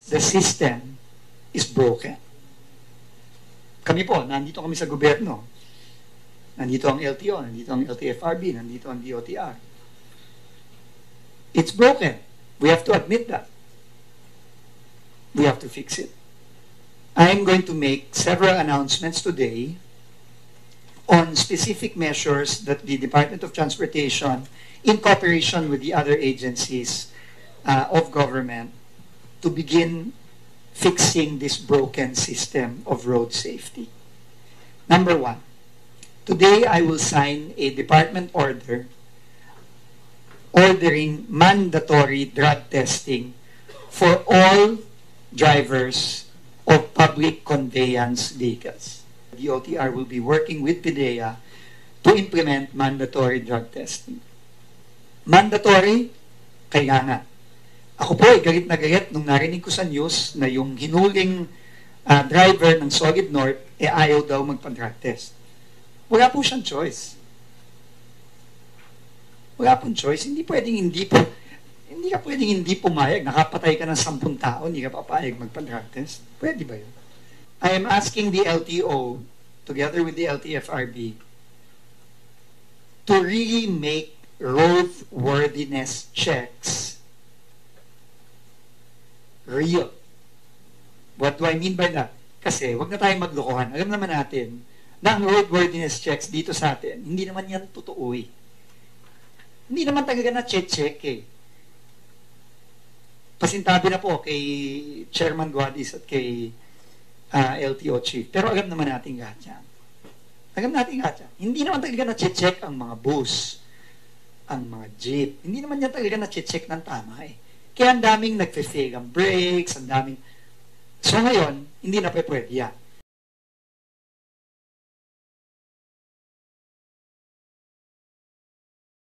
the system is broken. Kami po, nandito kami sa gobyerno. Nandito ang LTO, nandito ang LTFRB, nandito ang DOTR. It's broken. We have to admit that. We have to fix it. I'm going to make several announcements today on specific measures that the Department of Transportation, in cooperation with the other agencies of government, to begin fixing this broken system of road safety. Number one, today I will sign a department order ordering mandatory drug testing for all drivers of public conveyance vehicles. The DOTR will be working with PIDEA to implement mandatory drug testing. Mandatory, kaya nga. Ako po ay galit na galit nung narinig ko sa news na yung hinuling driver ng Solid North ayaw daw magpa-drug test. Wala po siyang choice. Wala pong choice. Hindi ka pwedeng hindi pumayag. Nakapatay ka ng 10 tao, hindi ka papayag magpa-drug test. Pwede ba yun? I am asking the LTO, together with the LTFRB, to really make roadworthiness checks real. What do I mean by that? Kasi, wag na tayong maglokohan. Alam naman natin na ang roadworthiness checks dito sa atin, hindi naman yan totoo eh. Hindi naman talaga na check eh. Pasintabi na po kay Chairman Guadis at kay LTO Chief. Pero alam naman natin lahat yan. Alam natin lahat yan. Hindi naman talaga na check ang mga bus, ang mga jeep. Hindi naman yan talaga na check ng tama eh. Kaya ang daming nagfe-fail ang brakes, ang daming... So ngayon, hindi na pwede yan.